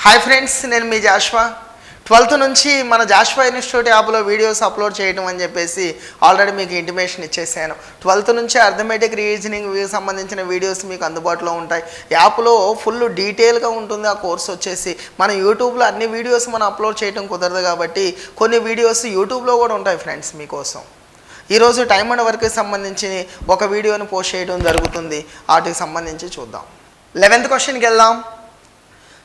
Hi friends, నేను మీ Joshua. 12th నుంచి మన జాష్వా ఇన్స్టిట్యూట్ యాప్లో వీడియోస్ అప్లోడ్ చేయడం అని చెప్పేసి ఆల్రెడీ మీకు ఇంటిమేషన్ ఇచ్చేసాను. 12th నుంచి అర్థమెటిక్ రీజనింగ్ సంబంధించిన వీడియోస్ మీకు అందుబాటులో ఉంటాయి. యాప్లో ఫుల్ డీటెయిల్గా ఉంటుంది. ఆ కోర్స్ వచ్చేసి మన యూట్యూబ్లో అన్ని వీడియోస్ మనం అప్లోడ్ చేయడం కుదరదు కాబట్టి కొన్ని వీడియోస్ యూట్యూబ్లో కూడా ఉంటాయి ఫ్రెండ్స్ మీకోసం. ఈరోజు టైమ్ అండ్ వర్క్కి సంబంధించి ఒక వీడియోని పోస్ట్ చేయడం జరుగుతుంది. వాటికి సంబంధించి చూద్దాం. 11th క్వశ్చన్కి వెళ్దాం.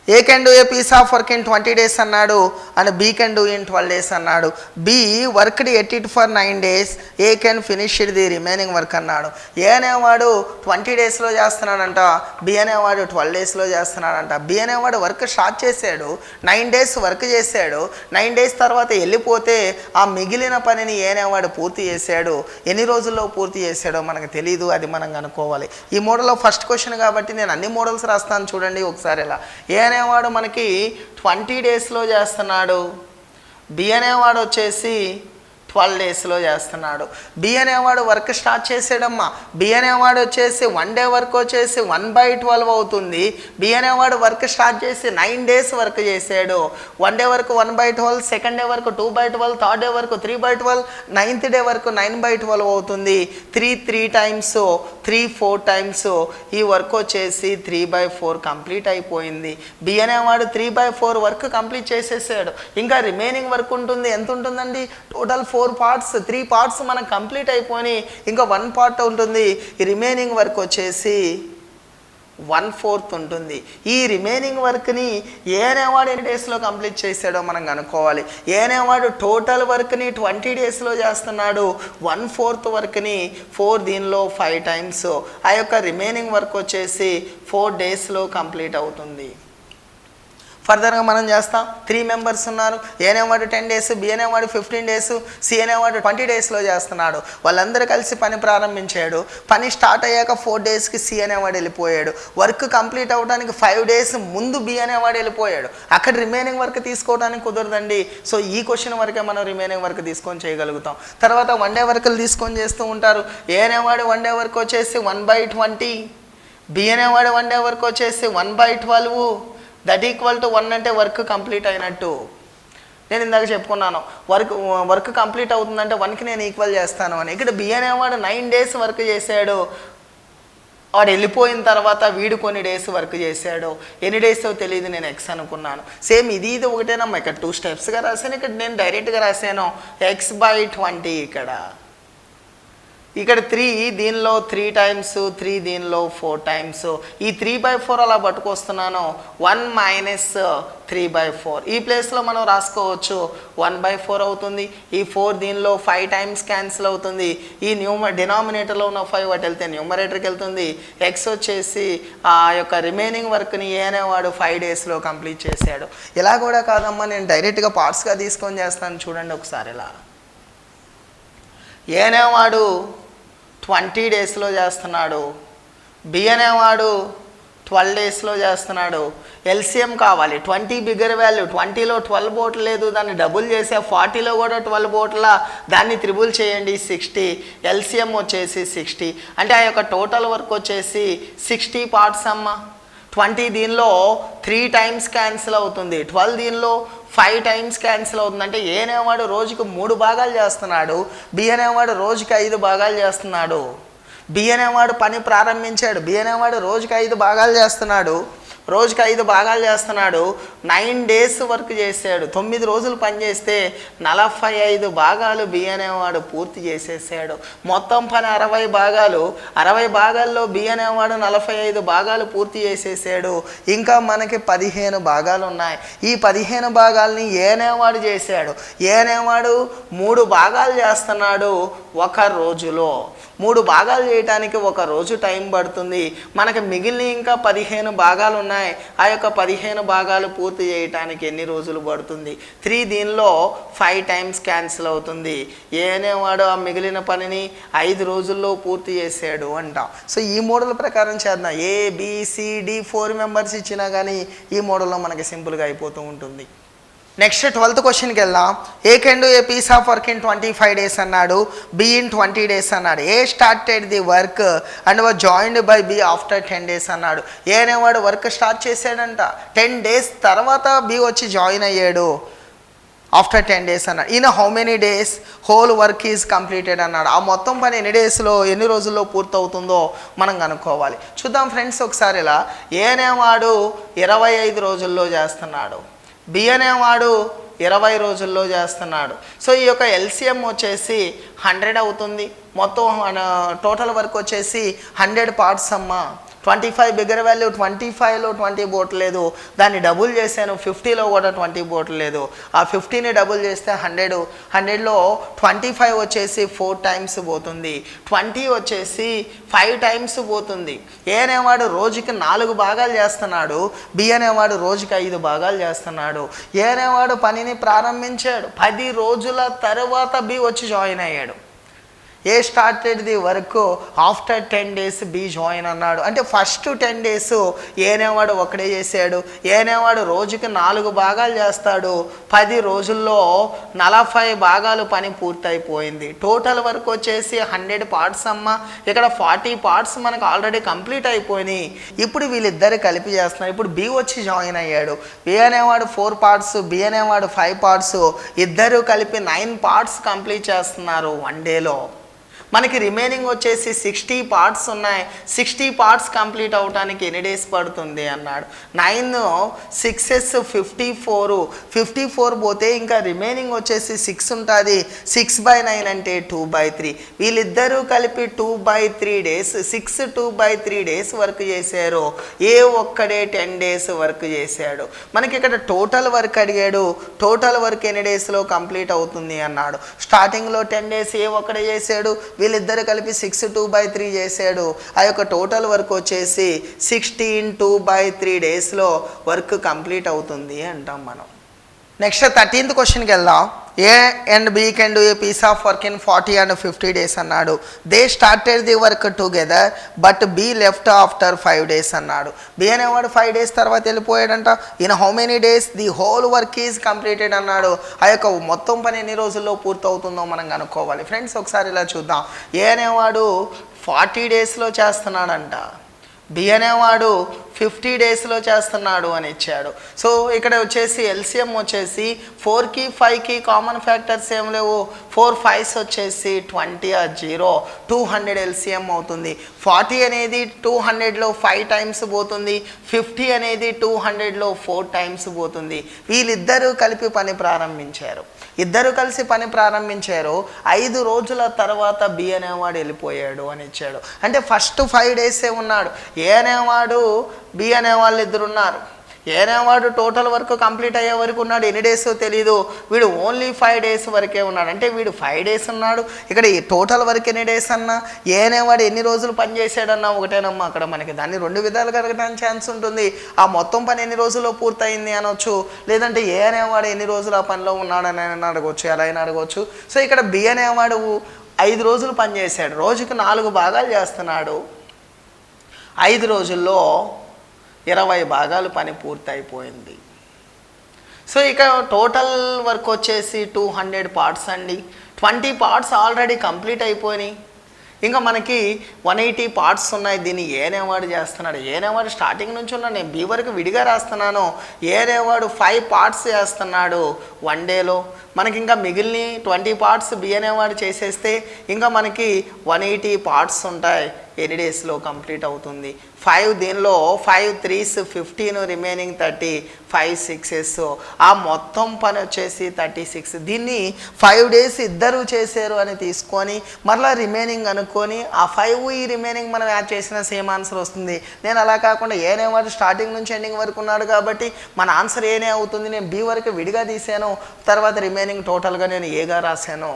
A can do a piece of work in 20 days అన్నాడు and B can do in 12 days అన్నాడు. B worked at it for 9 days, A can finish it the remaining work అన్నాడు. ఏ అనేవాడు 20 daysలో చేస్తున్నాడంట, బి అనేవాడు 12 daysలో చేస్తున్నాడంట. బి అనేవాడు వర్క్ స్టార్ట్ చేశాడు, 9 days వర్క్ చేశాడు. 9 days తర్వాత వెళ్ళిపోతే ఆ మిగిలిన పనిని ఏ అనేవాడు పూర్తి చేశాడు. ఎన్ని రోజుల్లో పూర్తి చేశాడో మనకు తెలియదు, అది మనం కనుక్కోవాలి. ఈ మోడల్లో ఫస్ట్ క్వశ్చన్ కాబట్టి నేను అన్ని మోడల్స్ రాస్తాను చూడండి ఒకసారి. ఇలా ఏ అనేవాడు మనకి 20 daysలో చేస్తున్నాడు, బి అనేవాడు వచ్చేసి 12 daysలో చేస్తున్నాడు. బి అనేవాడు వర్క్ స్టార్ట్ చేసాడమ్మా. బి అనేవాడు వచ్చేసి 1 day వర్క్ వచ్చేసి 1/12 అవుతుంది. బి అనేవాడు వర్క్ స్టార్ట్ చేసి 9 days వర్క్ చేశాడు. 1 day work 1/12, second day work 2/12, third day work 3/12, 9th day work 9/12 అవుతుంది. 3 టైమ్స్ 4 టైమ్స్ ఈ వర్క్ వచ్చేసి 3/4 కంప్లీట్ అయిపోయింది. బి అనేవాడు 3/4 వర్క్ కంప్లీట్ చేసేసాడు. ఇంకా రిమైనింగ్ వర్క్ ఉంటుంది. ఎంత ఉంటుందండి? టోటల్ 4 parts, 3 parts మనకు కంప్లీట్ అయిపోయి ఇంకా 1 part ఉంటుంది. ఈ రిమైనింగ్ వర్క్ వచ్చేసి 1/4 ఉంటుంది. ఈ రిమైనింగ్ వర్క్ని ఏ అనేవాడు ఎన్ని డేస్లో కంప్లీట్ చేశాడో మనం కనుక్కోవాలి. ఏ అనేవాడు టోటల్ వర్క్ని 20 daysలో చేస్తున్నాడు. 1/4 వర్క్ని 4 దీనిలో 5 times ఆ యొక్క రిమైనింగ్ వర్క్ వచ్చేసి 4 daysలో కంప్లీట్ అవుతుంది. ఫర్దర్గా మనం చేస్తాం. 3 members ఉన్నారు. ఏ అనేవాడు 10 days, బి అనేవాడు 15 days, సి అనేవాడు 20 daysలో చేస్తున్నాడు. వాళ్ళందరూ కలిసి పని ప్రారంభించాడు. పని స్టార్ట్ అయ్యాక 4 daysకి సి అనేవాడు వెళ్ళిపోయాడు. వర్క్ కంప్లీట్ అవ్వడానికి 5 days ముందు బి అనేవాడు వెళ్ళిపోయాడు. అక్కడ రిమైనింగ్ వర్క్ తీసుకోవడానికి కుదరదండి. సో ఈ క్వశ్చన్ వరకే మనం రిమైనింగ్ వర్క్ తీసుకొని చేయగలుగుతాం. తర్వాత 1 day వర్క్లు తీసుకొని చేస్తూ ఉంటారు. ఏ అనేవాడు 1 day వర్క్ వచ్చేసి 1/20, బి అనేవాడు 1 day వర్క్ వచ్చేసి 1/12. దట్ ఈక్వల్ టు 1 అంటే వర్క్ కంప్లీట్ అయినట్టు. నేను ఇందాక చెప్పుకున్నాను, వర్క్ కంప్లీట్ అవుతుందంటే 1కి నేను ఈక్వల్ చేస్తాను అని. ఇక్కడ బి అనేవాడు 9 days వర్క్ చేశాడు. వాడు వెళ్ళిపోయిన తర్వాత వీడు కొన్ని డేస్ వర్క్ చేశాడు. ఎన్ని డేసో తెలియదు, నేను ఎక్స్ అనుకున్నాను. సేమ్ ఇది ఒకటేనమ్మా. ఇక్కడ 2 స్టెప్స్గా రాశాను, ఇక్కడ నేను డైరెక్ట్గా రాశాను x/20. ఇక్కడ 3 దీనిలో 3 times, 3 దీనిలో 4 times. ఈ 3/4 అలా పట్టుకొస్తున్నాను. 1 - 3/4 ఈ ప్లేస్లో మనం రాసుకోవచ్చు. 1/4 అవుతుంది. ఈ 4 దీనిలో 5 times క్యాన్సిల్ అవుతుంది. ఈ డినామినేటర్లో ఉన్న 5 అటు వెళ్తే న్యూమరేటర్కి వెళ్తుంది. ఎక్స్ వచ్చేసి ఆ యొక్క రిమైనింగ్ వర్క్ని ఏ అనేవాడు 5 daysలో కంప్లీట్ చేశాడు. ఇలా కూడా కాదమ్మా, నేను డైరెక్ట్గా పార్ట్స్గా తీసుకొని చేస్తాను చూడండి ఒకసారి. ఇలా ఏ అనేవాడు 20 daysలో చేస్తున్నాడు, బి అనేవాడు 12 daysలో చేస్తున్నాడు. ఎల్సిఎం కావాలి. 20 బిగ్గర్ వాల్యూ. 20లో 12 బోట్లు లేదు, దాన్ని డబుల్ చేసే. 40లో కూడా 12 బోట్ల, దాన్ని త్రిబుల్ చేయండి 60. ఎల్సిఎం వచ్చేసి 60. అంటే ఆ యొక్క టోటల్ వర్క్ వచ్చేసి 60 parts అమ్మ. 20 దీనిలో 3 times క్యాన్సిల్ అవుతుంది. 12 దీనిలో 5 times క్యాన్సిల్ అవుతుంది. అంటే ఏ అనేవాడు రోజుకి 3 భాగాలు చేస్తున్నాడు, బి అనేవాడు రోజుకి 5 భాగాలు చేస్తున్నాడు. బి అనేవాడు పని ప్రారంభించాడు. బి అనేవాడు రోజుకి 5 భాగాలు చేస్తున్నాడు. 9 days వర్క్ చేశాడు. 9 రోజులు పనిచేస్తే 45 భాగాలు బి అనేవాడు పూర్తి చేసేసాడు. మొత్తం పని 60 భాగాలు. 60 భాగాల్లో బి అనేవాడు 45 భాగాలు పూర్తి చేసేసాడు. ఇంకా మనకి 15 భాగాలు ఉన్నాయి. ఈ 15 భాగాల్ని ఏ అనేవాడు చేశాడు. ఏ అనేవాడు 3 భాగాలు చేస్తున్నాడు ఒక రోజులో. 3 భాగాలు చేయడానికి 1 రోజు టైం పడుతుంది. మనకి మిగిలిన ఇంకా 15 భాగాలు ఉన్నాయి. ఆ యొక్క 15 భాగాలు పూర్తి చేయడానికి ఎన్ని రోజులు పడుతుంది? 3 దీనిలో 5 times క్యాన్సిల్ అవుతుంది. ఏ అనేవాడు ఆ మిగిలిన పనిని 5 రోజుల్లో పూర్తి చేసాడు అంటాం. సో ఈ మోడల్ ప్రకారం చేద్దాం. A, B, C, D 4 members ఇచ్చినా కానీ ఈ మోడల్లో మనకి సింపుల్గా అయిపోతూ ఉంటుంది. నెక్స్ట్ 12th క్వశ్చన్కి వెళ్దాం. A can do a piece of work in 25 days అన్నాడు, బి ఇన్ 20 days అన్నాడు. A started the work and was joined by B after 10 days అన్నాడు. ఏ అనేవాడు వర్క్ స్టార్ట్ చేశాడంట, 10 days తర్వాత బి వచ్చి జాయిన్ అయ్యాడు ఆఫ్టర్ 10 days అన్నాడు. ఈయన how many days whole work is completed అన్నాడు. ఆ మొత్తం పని ఎన్ని డేస్లో ఎన్ని రోజుల్లో పూర్తవుతుందో మనం కనుక్కోవాలి. చూద్దాం ఫ్రెండ్స్ ఒకసారి. ఇలా ఏ అనేవాడు 25 రోజుల్లో చేస్తున్నాడు, బి అనేవాడు 20 రోజుల్లో చేస్తున్నాడు. సో ఈ యొక్క ఎల్సిఎం వచ్చేసి 100 అవుతుంది. మొత్తం టోటల్ వర్క్ వచ్చేసి 100 పార్ట్స్ అమ్మా. 25 బిగ్గర్ వాల్యూ, 25లో 20 పోవట్లేదు, దాన్ని డబుల్ చేశాను 50లో కూడా 20 పోవట్లేదు. ఆ 50ని డబుల్ చేస్తే 100, 100లో 25 వచ్చేసి 4 times పోతుంది, 20 వచ్చేసి 5 times పోతుంది. ఏ అనేవాడు రోజుకి 4 భాగాలు చేస్తున్నాడు, బి అనేవాడు రోజుకి 5 భాగాలు చేస్తున్నాడు. ఏ అనేవాడు పనిని ప్రారంభించాడు, 10 రోజుల తర్వాత బి వచ్చి జాయిన్ అయ్యాడు. A started the work after 10 days B join అన్నాడు. అంటే ఫస్ట్ 10 days ఏ అనేవాడు ఒకడే చేశాడు. ఏ అనేవాడు రోజుకి 4 భాగాలు చేస్తాడు, 10 రోజుల్లో 40 భాగాలు పని పూర్తయిపోయింది. టోటల్ వర్క్ వచ్చేసి 100 పార్ట్స్ అమ్మ. ఇక్కడ 40 పార్ట్స్ మనకు ఆల్రెడీ కంప్లీట్ అయిపోయినాయి. ఇప్పుడు వీళ్ళిద్దరు కలిపి చేస్తున్నారు. ఇప్పుడు బి వచ్చి జాయిన్ అయ్యాడు. ఏ అనేవాడు 4 parts, బి అనేవాడు 5 parts, ఇద్దరు కలిపి 9 parts కంప్లీట్ చేస్తున్నారు 1 dayలో. మనకి రిమైనింగ్ వచ్చేసి 60 parts ఉన్నాయి. 60 parts కంప్లీట్ అవడానికి ఎన్ని డేస్ పడుతుంది అన్నాడు. 9 6s 54, 54 పోతే ఇంకా రిమైనింగ్ వచ్చేసి 6 ఉంటుంది. 6/9 అంటే 2/3. వీళ్ళిద్దరూ కలిపి 2/3 days, 6 2/3 days వర్క్ చేశారు. ఏ ఒక్కడే 10 days వర్క్ చేశాడు. మనకి ఇక్కడ టోటల్ వర్క్ అడిగాడు. టోటల్ వర్క్ ఎన్ని డేస్లో కంప్లీట్ అవుతుంది అన్నాడు. స్టార్టింగ్లో 10 days ఏ ఒక్కడే చేశాడు, వీళ్ళిద్దరు కలిపి 6 2/3 చేశాడు. ఆ యొక్క టోటల్ వర్క్ వచ్చేసి 16 2/3 డేస్లో వర్క్ కంప్లీట్ అవుతుంది అంటాం మనం. నెక్స్ట్ 13th క్వశ్చన్కి వెళ్దాం. A and B can do a piece of work in 40 and 50 days అన్నాడు. They started the work together but B left after 5 days అన్నాడు. బి అనేవాడు 5 days తర్వాత వెళ్ళిపోయాడంట. ఈయన how many days the whole work is completed అన్నాడు. ఆ యొక్క మొత్తం పని ఎన్ని రోజుల్లో పూర్తవుతుందో మనం కనుక్కోవాలి. ఫ్రెండ్స్ ఒకసారి ఇలా చూద్దాం. ఏ అనేవాడు 40 daysలో చేస్తున్నాడంట, బి అనేవాడు 50 daysలో చేస్తున్నాడు అని ఇచ్చాడు. సో ఇక్కడ వచ్చేసి ఎల్సిఎం వచ్చేసి 4కి 5కి కామన్ ఫ్యాక్టర్స్ ఏం లేవు. 4 5s వచ్చేసి 20 0, 200 ఎల్సిఎం అవుతుంది. 40 అనేది 200లో 5 times పోతుంది. 50 అనేది 200లో 4 times పోతుంది. వీళ్ళిద్దరూ కలిపి పని ప్రారంభించారు. ఇద్దరు కలిసి పని ప్రారంభించారు. 5 రోజుల తర్వాత బి అనేవాడు వెళ్ళిపోయాడు అని ఇచ్చాడు. అంటే ఫస్ట్ 5 days ఉన్నాడు. ఏ అనేవాడు బి అనేవాళ్ళు ఇద్దరు ఉన్నారు. ఏ అనేవాడు టోటల్ వర్క్ కంప్లీట్ అయ్యే వరకు ఉన్నాడు. ఎన్ని డేస్ తెలీదు. వీడు ఓన్లీ 5 days వరకే ఉన్నాడు. అంటే వీడు 5 days ఉన్నాడు. ఇక్కడ ఈ టోటల్ వర్క్ ఎన్ని డేస్ అన్నా, ఏ అనేవాడు ఎన్ని రోజులు పని చేశాడన్నా ఒకటేనమ్మా. అక్కడ మనకి దాన్ని 2 విధాలుగా అడగడానికి ఛాన్స్ ఉంటుంది. ఆ మొత్తం పని ఎన్ని రోజుల్లో పూర్తయింది అనొచ్చు, లేదంటే ఏ అనేవాడు ఎన్ని రోజులు ఆ పనిలో ఉన్నాడని అడగవచ్చు, ఎలా అయినా అడగవచ్చు. సో ఇక్కడ బి అనేవాడు 5 రోజులు పని చేశాడు. రోజుకి 4 భాగాలు చేస్తున్నాడు. 5 రోజుల్లో 20 భాగాలు పని పూర్తయిపోయింది. సో ఇక టోటల్ వర్క్ వచ్చేసి 200 parts అండి. 20 parts ఆల్రెడీ కంప్లీట్ అయిపోయినాయి. ఇంకా మనకి 180 parts ఉన్నాయి. దీన్ని ఏ అనేవాడు చేస్తున్నాడు. ఏ అనేవాడు స్టార్టింగ్ నుంచి ఉన్నాడు. నేను బి వరకు విడిగా రాస్తున్నాను. ఏ అనేవాడు 5 parts చేస్తున్నాడు 1 dayలో. మనకి ఇంకా మిగిలిన 20 parts బి అనేవాడు చేసేస్తే ఇంకా మనకి 180 parts ఉంటాయి. ఎన్ని డేస్లో కంప్లీట్ అవుతుంది. 5 దీనిలో 5 3s 15, రిమైనింగ్ 30, 5 6s, ఆ మొత్తం పని వచ్చేసి 36. దీన్ని 5 days ఇద్దరు చేశారు అని తీసుకొని మరలా రిమైనింగ్ అనుకొని ఆ 5 ఈ రిమైనింగ్ మనం యాడ్ చేసిన సేమ్ ఆన్సర్ వస్తుంది. నేను అలా కాకుండా ఏనేవాడు స్టార్టింగ్ నుంచి ఎండింగ్ వరకు ఉన్నాడు కాబట్టి మన ఆన్సర్ ఏనే అవుతుంది. నేను బి వరకు విడిగా తీసాను, తర్వాత రిమైనింగ్ టోటల్గా నేను ఏగా రాశాను.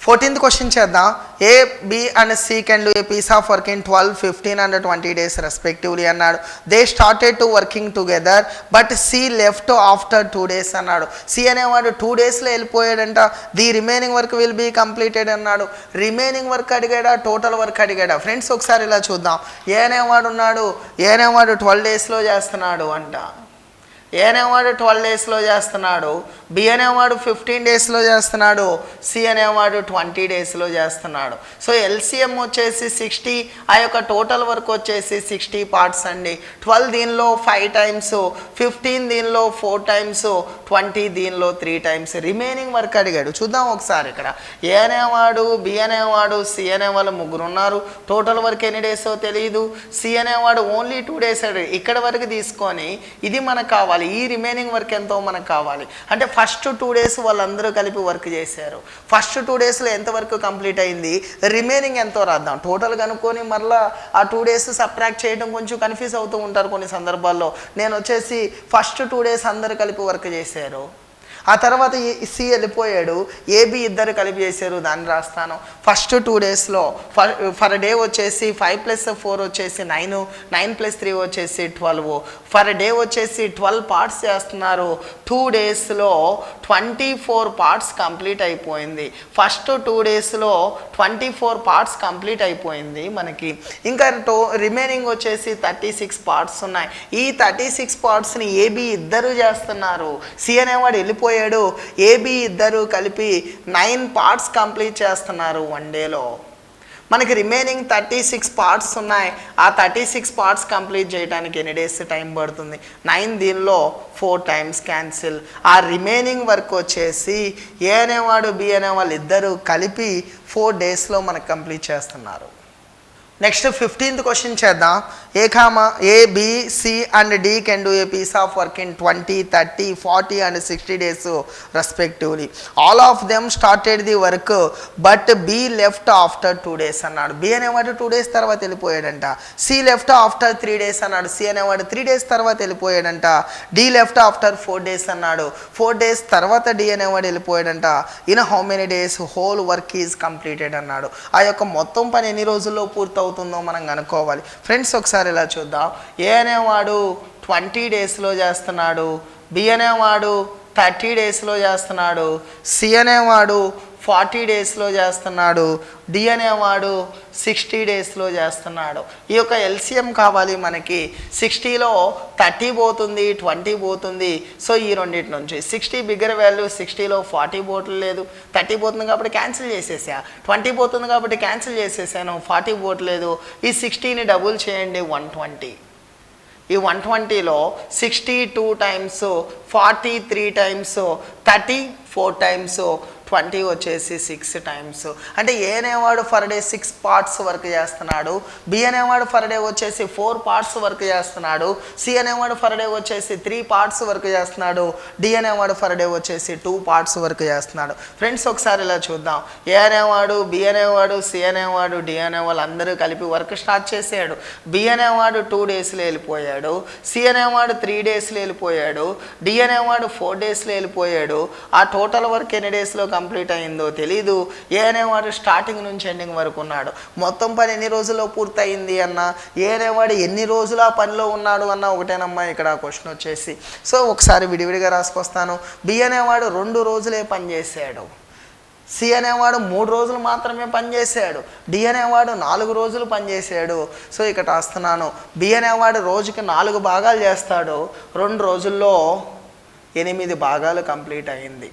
14th క్వశ్చన్ చేద్దాం. A B and C can do a piece of work in 12, 15 and 20 days respectively అన్నాడు. They started to working together but C left after 2 days అన్నాడు. సి అనేవాడు 2 daysలో వెళ్ళిపోయాడంట. The remaining work will be completed అన్నాడు. Remaining work అడిగాడా, total work అడిగాడా? Friends ఒకసారి ఇలా చూద్దాం. ఏ అనేవాడు ఉన్నాడు. ఏ అనేవాడు 12 daysలో చేస్తున్నాడు అంట. ఏ అనేవాడు 12 డేస్లో చేస్తున్నాడు, బి అనేవాడు 15 డేస్లో చేస్తున్నాడు, సి అనేవాడు 20 డేస్లో చేస్తున్నాడు. సో ఎల్సిఎం వచ్చేసి 60, ఆ యొక్క టోటల్ వర్క్ వచ్చేసి 60 పార్ట్స్ అండి. 12 దీనిలో 5 టైమ్స్, 15 దీనిలో 4 టైమ్స్, 20 దీనిలో 3 టైమ్స్. రిమైనింగ్ వర్క్ అడిగాడు. చూద్దాం ఒకసారి. ఇక్కడ ఏ అనేవాడు, బి అనేవాడు, సి అనేవాళ్ళు ముగ్గురు ఉన్నారు. టోటల్ వర్క్ ఎన్ని డేసో తెలియదు. సి అనేవాడు ఓన్లీ 2 డేస్ ఇక్కడ వరకు తీసుకొని ఇది మనకు కావాలి. ఈ రిమైనింగ్ వర్క్ ఎంతో మనకు కావాలి. అంటే ఫస్ట్ 2 డేస్ వాళ్ళందరూ కలిపి వర్క్ చేశారు. ఫస్ట్ 2 డేస్లో ఎంత వర్క్ కంప్లీట్ అయింది, రిమైనింగ్ ఎంతో రాద్దాం. టోటల్ కనుక్కొని మరలా ఆ 2 డేస్ సబ్ట్రాక్ట్ చేయడం కొంచెం కన్ఫ్యూజ్ అవుతూ ఉంటారు కొన్ని సందర్భాల్లో. నేను వచ్చేసి ఫస్ట్ 2 డేస్ అందరూ కలిపి వర్క్ చేశారు. ఆ తర్వాత సి వెళ్ళిపోయాడు, ఏబి ఇద్దరు కలిపి చేశారు, దాన్ని రాస్తాను. ఫస్ట్ 2 డేస్లో ఫర్ డే వచ్చేసి 5 + 4 వచ్చేసి 9, 9 + 3 వచ్చేసి 12. ఫర్ డే వచ్చేసి 12 పార్ట్స్ చేస్తున్నారు. 2 డేస్లో 24 పార్ట్స్ కంప్లీట్ అయిపోయింది. ఫస్ట్ 2 డేస్లో 24 పార్ట్స్ కంప్లీట్ అయిపోయింది మనకి. ఇంకా రిమైనింగ్ వచ్చేసి 36 పార్ట్స్ ఉన్నాయి. ఈ 36 పార్ట్స్ని ఏబి ఇద్దరు చేస్తున్నారు. సి అనేవాడు వెళ్ళిపోయాడు, ఏబి ఇద్దరు కలిపి 9 పార్ట్స్ కంప్లీట్ చేస్తున్నారు 1 డేలో. మనకి రిమైనింగ్ 36 పార్ట్స్ ఉన్నాయి. ఆ 36 పార్ట్స్ కంప్లీట్ చేయడానికి ఎన్ని డేస్ టైం పడుతుంది? 9 దీనిలో 4 టైమ్స్ క్యాన్సిల్. ఆ రిమైనింగ్ వర్క్ వచ్చేసి ఏ అనేవాడు, బి అనేవాళ్ళు ఇద్దరు కలిపి 4 డేస్లో మనకు కంప్లీట్ చేస్తున్నారు. నెక్స్ట్ 15th క్వశ్చన్ చేద్దాం. A B C and D can do a piece of work in 20, 30, 40 and 60 days respectively. All of them started the work but B left after 2 days అన్నాడు. B అనేవాడు 2 days తర్వాత వెళ్ళిపోయాడంట. C left after 3 days అన్నాడు. C అనేవాడు 3 days తర్వాత వెళ్ళిపోయాడంట. D left after 4 days అన్నాడు. 4 days తర్వాత డి అనేవాడు వెళ్ళిపోయాడంట. In how many days whole work is completed అన్నాడు. ఆ యొక్క మొత్తం పని ఎన్ని రోజుల్లో పూర్తి అవుతుందో మనం కనుక్కోవాలి. ఫ్రెండ్స్ ఒకసారి ఇలా చూద్దాం. ఏ అనేవాడు 20 డేస్లో చేస్తున్నాడు, బి అనేవాడు 30 డేస్లో చేస్తున్నాడు, సి అనేవాడు 40 డేస్లో చేస్తున్నాడు, డి అనేవాడు 60 డేస్లో చేస్తున్నాడు. ఈ యొక్క ఎల్సిఎం కావాలి మనకి. 60లో 30 పోతుంది, 20 పోతుంది. సో ఈ రెండింటి నుంచి 60 బిగ్గర్ వాల్యూ, 60లో 40 పోవట్లేదు, 30 పోతుంది కాబట్టి క్యాన్సిల్ చేసేసా. 20 పోతుంది కాబట్టి క్యాన్సిల్ చేసేసాను, 40 పోవట్లేదు. ఈ 60ని డబుల్ చేయండి, 120. ఈ 120లో 60 2 టైమ్స్, 40 3 టైమ్స్, 30 4 టైమ్స్, 20 వచ్చేసి 6 టైమ్స్. అంటే ఏ అనేవాడు ఫర్ డే 6 పార్ట్స్ వర్క్ చేస్తున్నాడు, బి అనేవాడు ఫర్ డే వచ్చేసి 4 పార్ట్స్ వర్క్ చేస్తున్నాడు, సి అనేవాడు ఫర్ డే వచ్చేసి 3 పార్ట్స్ వర్క్ చేస్తున్నాడు, డి అనేవాడు ఫర్ డే వచ్చేసి 2 పార్ట్స్ వర్క్ చేస్తున్నాడు. ఫ్రెండ్స్ ఒకసారి ఇలా చూద్దాం. ఏ అనేవాడు, బి అనేవాడు, సి అనేవాడు, డి అనేవాళ్ళు అందరూ కలిపి వర్క్ స్టార్ట్ చేసాడు. బి అనేవాడు 2 డేస్లో వెళ్ళిపోయాడు, సి అనేవాడు 3 డేస్లో వెళ్ళిపోయాడు, డి అనేవాడు 4 డేస్లో వెళ్ళిపోయాడు. ఆ టోటల్ వర్క్ ఎన్ని డేస్లో కంప్లీట్ అయిందో తెలీదు. ఏ అనేవాడు స్టార్టింగ్ నుంచి ఎండింగ్ వరకు ఉన్నాడు. మొత్తం పని ఎన్ని రోజుల్లో పూర్తయింది అన్న, ఏ అనేవాడు ఎన్ని రోజులు ఆ పనిలో ఉన్నాడు అన్న ఒకటేనమ్మా ఇక్కడ క్వశ్చన్ వచ్చేసి. సో ఒకసారి విడివిడిగా రాసుకొస్తాను. బి అనేవాడు 2 రోజులే పనిచేశాడు, సి అనేవాడు 3 రోజులు మాత్రమే పనిచేశాడు, డి అనేవాడు 4 రోజులు పనిచేశాడు. సో ఇక్కడ రాస్తున్నాను. బి అనేవాడు రోజుకి 4 భాగాలు చేస్తాడు, 2 రోజుల్లో 8 భాగాలు కంప్లీట్ అయింది.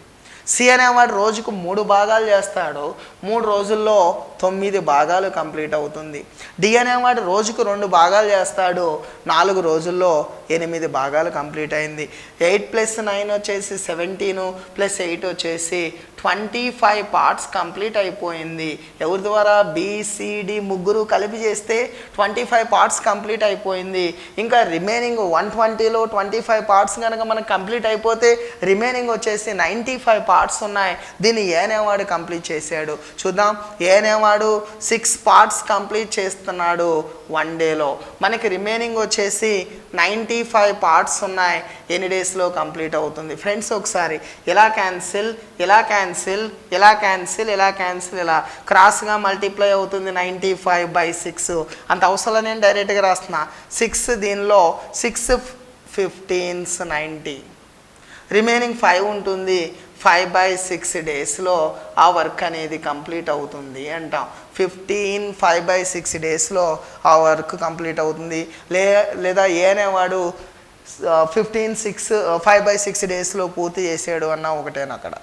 సి అనేవాడు రోజుకు 3 భాగాలు చేస్తాడు, 3 రోజుల్లో 9 భాగాలు కంప్లీట్ అవుతుంది. డి అనేవాడు రోజుకు 2 భాగాలు చేస్తాడు, 4 రోజుల్లో 8 భాగాలు కంప్లీట్ అయింది. 8 + 9 వచ్చేసి 17 + 8 వచ్చేసి 25 పార్ట్స్ కంప్లీట్ అయిపోయింది. ఎవరి ద్వారా? బిసిడి ముగ్గురు కలిపి చేస్తే 25 పార్ట్స్ కంప్లీట్ అయిపోయింది. ఇంకా రిమైనింగ్ 120లో 25 పార్ట్స్ కనుక మనకు కంప్లీట్ అయిపోతే రిమైనింగ్ వచ్చేసి 95 పార్ట్స్ ఉన్నాయి. దీన్ని ఏ అనేవాడు కంప్లీట్ చేశాడు చూద్దాం. ఏ అనేవాడు 6 పార్ట్స్ కంప్లీట్ చేస్తున్నాడు 1 డేలో. మనకి రిమైనింగ్ వచ్చేసి 95 పార్ట్స్ ఉన్నాయి. ఎన్ని డేస్లో కంప్లీట్ అవుతుంది? ఫ్రెండ్స్ ఒకసారి ఇలా క్యాన్సిల్, ఇలా క్యాన్సిల్, ఇలా క్యాన్సిల్, ఇలా క్యాన్సిల్, ఇలా క్రాస్గా మల్టిప్లై అవుతుంది. 95/6 అంత అవసరం నేను డైరెక్ట్గా రాస్తున్నా. 6 దీనిలో 6 15s 90, రిమైనింగ్ 5 ఉంటుంది. 5/6 డేస్లో ఆ వర్క్ అనేది కంప్లీట్ అవుతుంది అంటాం. 5/6 డేస్లో ఆ వర్క్ కంప్లీట్ అవుతుంది. లేదా ఏ అనేవాడు 5/6 డేస్లో పూర్తి చేసాడు అన్న ఒకటేనా అక్కడ.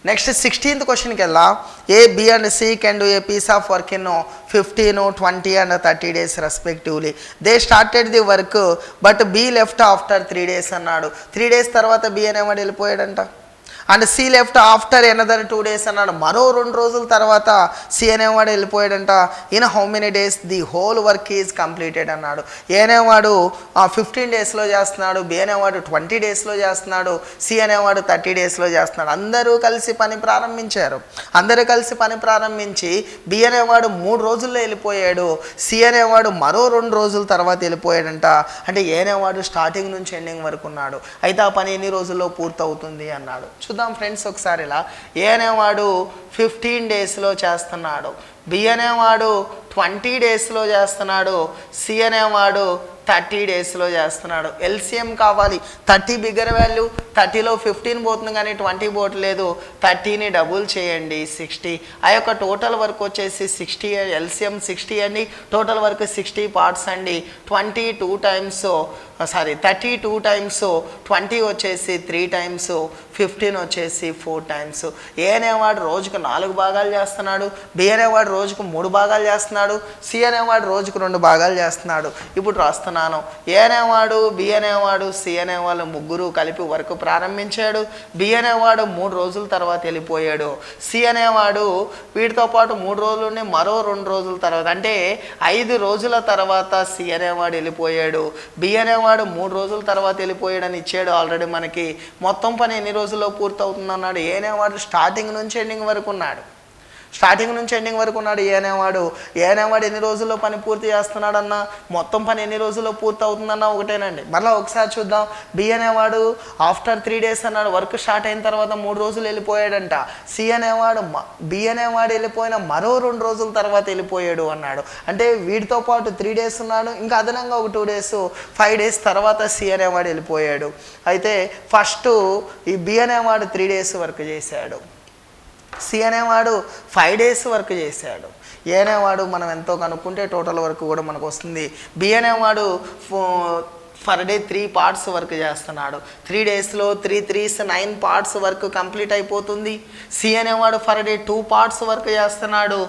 నెక్స్ట్ 16th క్వశ్చన్కి వెళ్దాం. A, B and C can do a piece of work in 15, 20 and 30 days respectively. They started the work but B left after 3 days అన్నాడు. 3 days తర్వాత బి అనేవాడు వెళ్ళిపోయాడంట. And C left after another 2 days అన్నాడు. మరో 2 రోజుల తర్వాత C అనేవాడు వెళ్ళిపోయాడంట. In how many days the whole work is completed అన్నాడు. ఏ అనేవాడు 15 daysలో చేస్తున్నాడు, బి అనేవాడు 20 daysలో చేస్తున్నాడు, సి అనేవాడు 30 daysలో చేస్తున్నాడు. అందరూ కలిసి పని ప్రారంభించి బి అనేవాడు 3 రోజుల్లో వెళ్ళిపోయాడు, సి అనేవాడు మరో 2 రోజుల తర్వాత వెళ్ళిపోయాడంట. అంటే ఏ అనేవాడు స్టార్టింగ్ నుంచి ఎండింగ్ వరకు ఉన్నాడు. అయితే ఆ పని ఎన్ని రోజుల్లో పూర్తవుతుంది అన్నాడు. చూద్దాం ఫ్రెండ్స్ ఒకసారి. ఇలా ఏ అనేవాడు 15 daysలో చేస్తున్నాడు, బి అనేవాడు 20 daysలో చేస్తున్నాడు, సి అనేవాడు 30 daysలో చేస్తున్నాడు. ఎల్సిఎం కావాలి. 30 బిగ్గర్ వాల్యూ, 30లో 15 పోతుంది కానీ 20 పోవట్లేదు. 30ని డబుల్ చేయండి 60. ఆ యొక్క టోటల్ వర్క్ వచ్చేసి 60, ఎల్సిఎం 60 అండి. టోటల్ వర్క్ 60 parts అండి. 32 times 32 times 20 వచ్చేసి 3 times, 15 వచ్చేసి 4 times. ఏ అనేవాడు రోజుకు 4 భాగాలు చేస్తున్నాడు, బి అనేవాడు రోజుకు 3 భాగాలు చేస్తున్నాడు, సి అనేవాడు రోజుకు 2 భాగాలు చేస్తున్నాడు. ఇప్పుడు రాస్తున్నాను. ఏ అనేవాడు, బి అనేవాడు, సి అనేవాళ్ళు ముగ్గురు కలిపి వర్క్ ప్రారంభించాడు. బి అనేవాడు 3 రోజుల తర్వాత వెళ్ళిపోయాడు. సి అనేవాడు వీటితో పాటు 3 రోజులు ఉండి మరో 2 రోజుల తర్వాత అంటే 5 రోజుల తర్వాత సి అనేవాడు వెళ్ళిపోయాడు. బి అనేవాడు 3 రోజుల తర్వాత వెళ్ళిపోయాడని ఇచ్చాడు ఆల్రెడీ మనకి. మొత్తం పని ఎన్ని రోజుల్లో పూర్తవుతుంది అన్నాడు. ఏ అనేవాడు స్టార్టింగ్ నుంచి ఎండింగ్ వరకు ఉన్నాడు. ఏ అనేవాడు ఎన్ని రోజుల్లో పని పూర్తి చేస్తున్నాడన్నా, మొత్తం పని ఎన్ని రోజుల్లో పూర్తి అవుతుందన్నా ఒకటేనండి. మళ్ళీ ఒకసారి చూద్దాం. బి అనేవాడు ఆఫ్టర్ 3 days అన్నాడు. వర్క్ స్టార్ట్ అయిన తర్వాత 3 రోజులు వెళ్ళిపోయాడంట. సి అనేవాడు బి అనేవాడు వెళ్ళిపోయిన మరో 2 రోజుల తర్వాత వెళ్ళిపోయాడు అన్నాడు. అంటే వీటితో పాటు 3 days ఉన్నాడు, ఇంకా అదనంగా ఒక 2 days, 5 days తర్వాత సి అనేవాడు వెళ్ళిపోయాడు. అయితే ఫస్ట్ ఈ బి అనేవాడు 3 days వర్క్ చేశాడు, సి అనేవాడు 5 days వర్క్ చేశాడు. ఏ అనేవాడు మనం ఎంతో కనుక్కుంటే టోటల్ వర్క్ కూడా మనకు వస్తుంది. బి అనేవాడు ఫర్ డే 3 parts వర్క్ చేస్తున్నాడు. 3 daysలో 3 3s 9 parts వర్క్ కంప్లీట్ అయిపోతుంది. సి అనేవాడు ఫర్ డే 2 parts వర్క్ చేస్తున్నాడు.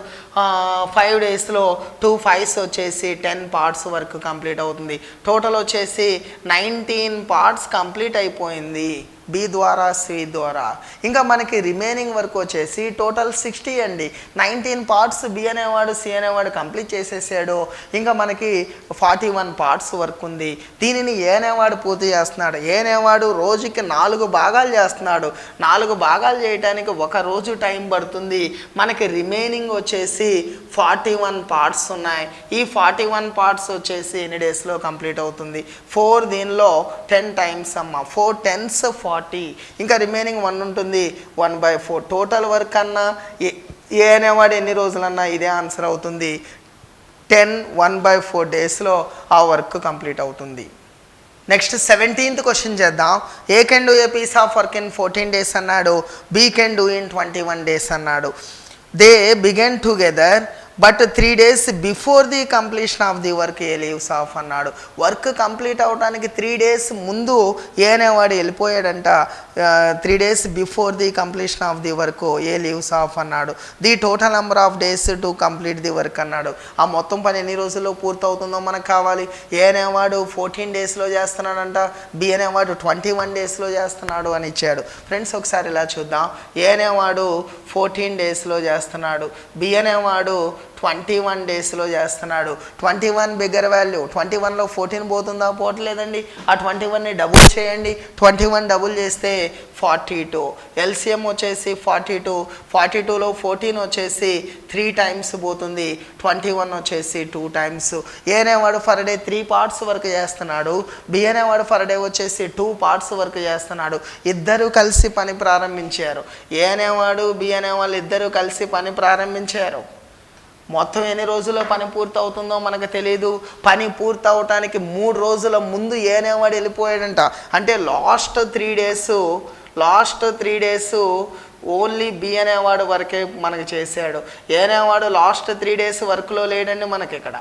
5 daysలో 2 5s వచ్చేసి 10 parts వర్క్ కంప్లీట్ అవుతుంది. టోటల్ వచ్చేసి 19 parts కంప్లీట్ అయిపోయింది బి ద్వారా, సి ద్వారా. ఇంకా మనకి రిమైనింగ్ వర్క్ వచ్చేసి టోటల్ 60 అండి. 19 parts బి అనేవాడు, సి అనేవాడు కంప్లీట్ చేసేసాడు. ఇంకా మనకి 41 parts వర్క్ ఉంది. దీనిని ఏ అనేవాడు పూర్తి చేస్తున్నాడు. ఏ అనేవాడు రోజుకి 4 భాగాలు చేస్తున్నాడు. 4 భాగాలు చేయడానికి 1 రోజు టైం పడుతుంది. మనకి రిమైనింగ్ వచ్చేసి 41 parts ఉన్నాయి. ఈ 41 parts వచ్చేసి ఎన్ని డేస్లో కంప్లీట్ అవుతుంది. 4 దీనిలో 10 times అమ్మ, 4 10s 40. ఇంకా రిమైనింగ్ 1 ఉంటుంది, 1/4. టోటల్ వర్క్ అన్నా ఏ అనేవాడు ఎన్ని రోజులన్నా ఇదే ఆన్సర్ అవుతుంది. 10 1/4 డేస్లో ఆ వర్క్ కంప్లీట్ అవుతుంది. నెక్స్ట్ 17th క్వశ్చన్ చేద్దాం. A can do a piece of work in 14 days అన్నాడు, B can do in 21 days అన్నాడు. They began together but 3 days before the completion of the work A leaves off అన్నాడు. Work complete అవడానికి 3 days ముందు A అనేవాడు వెళ్ళిపోయాడంట. 3 days before the completion of the work A leaves off అన్నాడు. The total number of days to complete the work అన్నాడు. ఆ మొత్తం పని ఎన్ని రోజుల్లో పూర్తవుతుందో మనకు కావాలి. ఏ అనేవాడు 14 daysలో చేస్తున్నాడంట, బి అనేవాడు 21 daysలో చేస్తున్నాడు అని ఇచ్చాడు. ఫ్రెండ్స్ ఒకసారి ఇలా చూద్దాం. ఏ అనేవాడు 14 daysలో చేస్తున్నాడు, బి అనేవాడు 21 daysలో చేస్తున్నాడు. 21 బిగ్గర్ వాల్యూ. 21లో 14 పోతుందా? పోవట్లేదండి. ఆ 21ని డబుల్ చేయండి. 21 డబుల్ చేస్తే 42. ఎల్సిఎం వచ్చేసి 42. 42లో 14 వచ్చేసి 3 times పోతుంది. 21 వచ్చేసి 2 times. ఏ అనేవాడు ఫర్ డే 3 parts వర్క్ చేస్తున్నాడు, బి అనేవాడు ఫర్ డే వచ్చేసి 2 parts వర్క్ చేస్తున్నాడు. ఇద్దరు కలిసి పని ప్రారంభించారు. ఏ అనేవాడు, బి అనేవాళ్ళు ఇద్దరు కలిసి పని ప్రారంభించారు. మొత్తం ఎన్ని రోజుల్లో పని పూర్తి అవుతుందో మనకు తెలియదు. పని పూర్తి అవటానికి 3 రోజుల ముందు ఏ అనేవాడు వెళ్ళిపోయాడంట. అంటే లాస్ట్ 3 days ఓన్లీ బి అనేవాడు వరకే మనకు చేశాడు. ఏ అనేవాడు లాస్ట్ 3 days వర్క్లో లేడండి మనకి ఇక్కడ.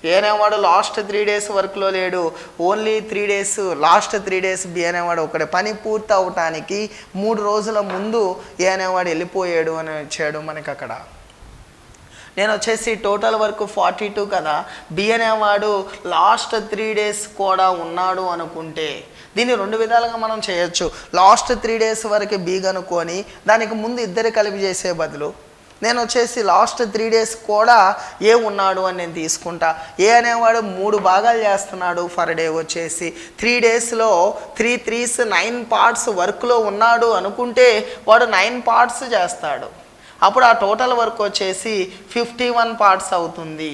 ఏ అనేవాడు లాస్ట్ 3 days వర్క్లో లేడు, only 3 days, last 3 days B అనేవాడు ఒకడే. పని పూర్తి అవటానికి 3 రోజుల ముందు ఏ అనేవాడు వెళ్ళిపోయాడు అని వచ్చాడు మనకి అక్కడ. నేను వచ్చేసి టోటల్ వర్క్ 42 కదా, బి అనేవాడు లాస్ట్ 3 days కూడా ఉన్నాడు అనుకుంటే దీన్ని 2 విధాలుగా మనం చేయొచ్చు. లాస్ట్ 3 days వరకు బి కనుక్కొని దానికి ముందు ఇద్దరు కలిపి చేసే బదులు నేను వచ్చేసి లాస్ట్ 3 days కూడా ఏ ఉన్నాడు అని నేను తీసుకుంటా. ఏ అనేవాడు 3 భాగాలు చేస్తున్నాడు పర్ డే వచ్చేసి 3 daysలో 3 3s 9 parts వర్క్లో ఉన్నాడు అనుకుంటే వాడు 9 parts చేస్తాడు. అప్పుడు ఆ టోటల్ వర్క్ వచ్చేసి 51 parts అవుతుంది.